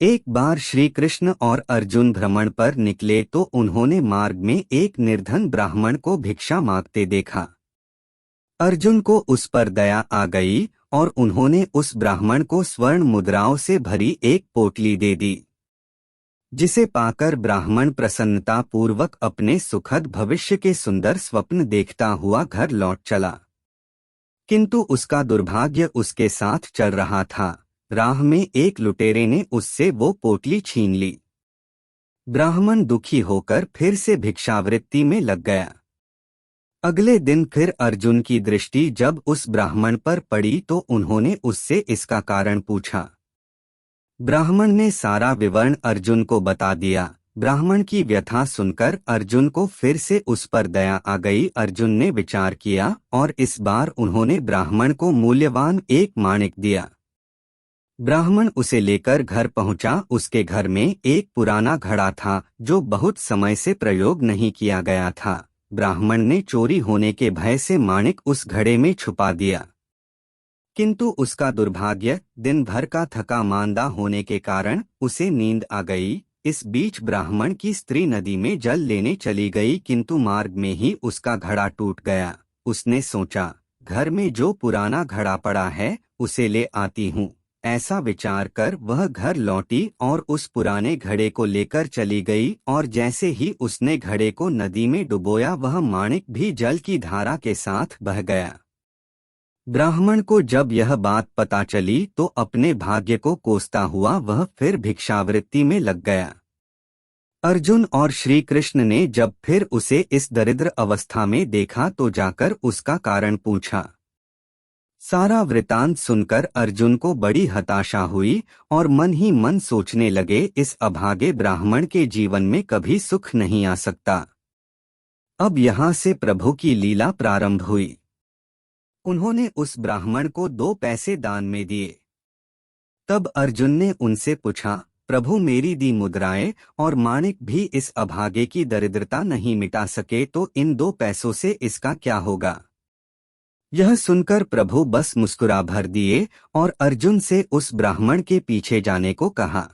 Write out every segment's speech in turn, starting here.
एक बार श्री कृष्ण और अर्जुन भ्रमण पर निकले तो उन्होंने मार्ग में एक निर्धन ब्राह्मण को भिक्षा मांगते देखा। अर्जुन को उस पर दया आ गई और उन्होंने उस ब्राह्मण को स्वर्ण मुद्राओं से भरी एक पोटली दे दी, जिसे पाकर ब्राह्मण प्रसन्नता पूर्वक अपने सुखद भविष्य के सुंदर स्वप्न देखता हुआ घर लौट चला। किंतु उसका दुर्भाग्य उसके साथ चल रहा था। राह में एक लुटेरे ने उससे वो पोटली छीन ली। ब्राह्मण दुखी होकर फिर से भिक्षावृत्ति में लग गया। अगले दिन फिर अर्जुन की दृष्टि जब उस ब्राह्मण पर पड़ी तो उन्होंने उससे इसका कारण पूछा। ब्राह्मण ने सारा विवरण अर्जुन को बता दिया। ब्राह्मण की व्यथा सुनकर अर्जुन को फिर से उस पर दया आ गई। अर्जुन ने विचार किया और इस बार उन्होंने ब्राह्मण को मूल्यवान एक माणिक दिया। ब्राह्मण उसे लेकर घर पहुंचा। उसके घर में एक पुराना घड़ा था जो बहुत समय से प्रयोग नहीं किया गया था। ब्राह्मण ने चोरी होने के भय से माणिक उस घड़े में छुपा दिया, किंतु उसका दुर्भाग्य दिन भर का थका मांदा होने के कारण उसे नींद आ गई। इस बीच ब्राह्मण की स्त्री नदी में जल लेने चली गई, किंतु मार्ग में ही उसका घड़ा टूट गया। उसने सोचा, घर में जो पुराना घड़ा पड़ा है उसे ले आती हूँ। ऐसा विचार कर वह घर लौटी और उस पुराने घड़े को लेकर चली गई और जैसे ही उसने घड़े को नदी में डुबोया वह माणिक भी जल की धारा के साथ बह गया। ब्राह्मण को जब यह बात पता चली तो अपने भाग्य को कोसता हुआ वह फिर भिक्षावृत्ति में लग गया। अर्जुन और श्री कृष्ण ने जब फिर उसे इस दरिद्र अवस्था में देखा तो जाकर उसका कारण पूछा। सारा वृतांत सुनकर अर्जुन को बड़ी हताशा हुई और मन ही मन सोचने लगे, इस अभागे ब्राह्मण के जीवन में कभी सुख नहीं आ सकता। अब यहाँ से प्रभु की लीला प्रारंभ हुई। उन्होंने उस ब्राह्मण को 2 पैसे दान में दिए। तब अर्जुन ने उनसे पूछा, प्रभु मेरी दी मुद्राएं और माणिक भी इस अभागे की दरिद्रता नहीं मिटा सके तो इन 2 पैसों से इसका क्या होगा। यह सुनकर प्रभु बस मुस्कुरा भर दिए और अर्जुन से उस ब्राह्मण के पीछे जाने को कहा।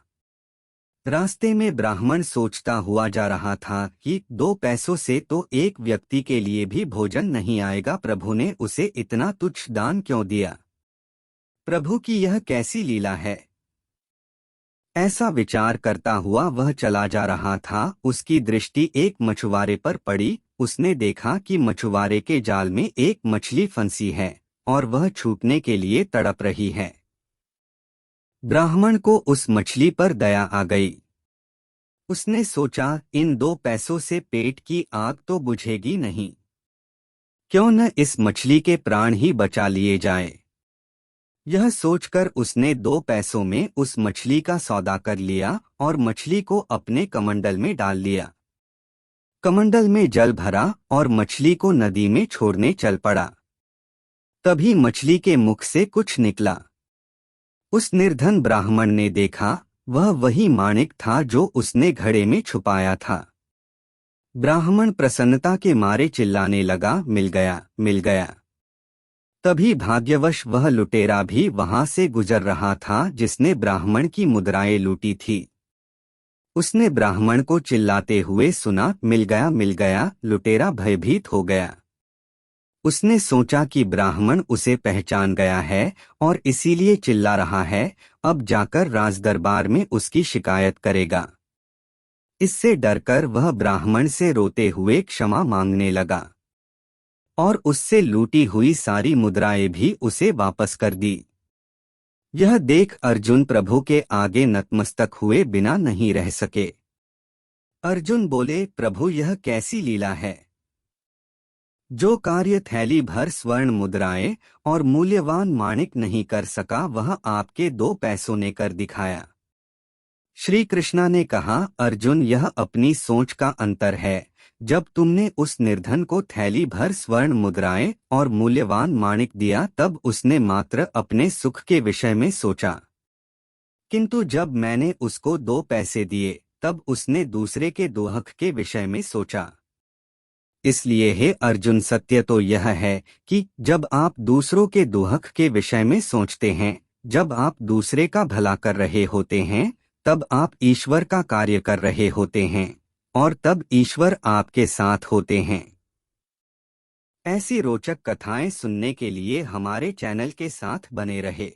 रास्ते में ब्राह्मण सोचता हुआ जा रहा था कि 2 पैसों से तो एक व्यक्ति के लिए भी भोजन नहीं आएगा, प्रभु ने उसे इतना तुच्छ दान क्यों दिया। प्रभु की यह कैसी लीला है। ऐसा विचार करता हुआ वह चला जा रहा था। उसकी दृष्टि एक मछुआरे पर पड़ी। उसने देखा कि मछुआरे के जाल में एक मछली फंसी है और वह छूटने के लिए तड़प रही है। ब्राह्मण को उस मछली पर दया आ गई। उसने सोचा, इन 2 पैसों से पेट की आग तो बुझेगी नहीं, क्यों न इस मछली के प्राण ही बचा लिए जाए। यह सोचकर उसने 2 पैसों में उस मछली का सौदा कर लिया और मछली को अपने कमंडल में डाल लिया। कमंडल में जल भरा और मछली को नदी में छोड़ने चल पड़ा। तभी मछली के मुख से कुछ निकला। उस निर्धन ब्राह्मण ने देखा, वह वही माणिक था जो उसने घड़े में छुपाया था। ब्राह्मण प्रसन्नता के मारे चिल्लाने लगा, मिल गया, मिल गया। तभी भाग्यवश वह लुटेरा भी वहां से गुजर रहा था जिसने ब्राह्मण की मुद्राएं लूटी थी। उसने ब्राह्मण को चिल्लाते हुए सुना, मिल गया, मिल गया। लुटेरा भयभीत हो गया। उसने सोचा कि ब्राह्मण उसे पहचान गया है और इसीलिए चिल्ला रहा है। अब जाकर राजदरबार में उसकी शिकायत करेगा। इससे डरकर वह ब्राह्मण से रोते हुए क्षमा मांगने लगा और उससे लूटी हुई सारी मुद्राएं भी उसे वापस कर दी। यह देख अर्जुन प्रभु के आगे नतमस्तक हुए बिना नहीं रह सके। अर्जुन बोले, प्रभु यह कैसी लीला है। जो कार्य थैली भर स्वर्ण मुद्राएं और मूल्यवान माणिक नहीं कर सका वह आपके 2 पैसों ने कर दिखाया। श्री कृष्णा ने कहा, अर्जुन यह अपनी सोच का अंतर है। जब तुमने उस निर्धन को थैली भर स्वर्ण मुद्राएं और मूल्यवान माणिक दिया तब उसने मात्र अपने सुख के विषय में सोचा, किंतु जब मैंने उसको 2 पैसे दिए तब उसने दूसरे के दुख के विषय में सोचा। इसलिए हे अर्जुन, सत्य तो यह है कि जब आप दूसरों के दुख के विषय में सोचते हैं, जब आप दूसरे का भला कर रहे होते हैं, तब आप ईश्वर का कार्य कर रहे होते हैं और तब ईश्वर आपके साथ होते हैं। ऐसी रोचक कथाएं सुनने के लिए हमारे चैनल के साथ बने रहे।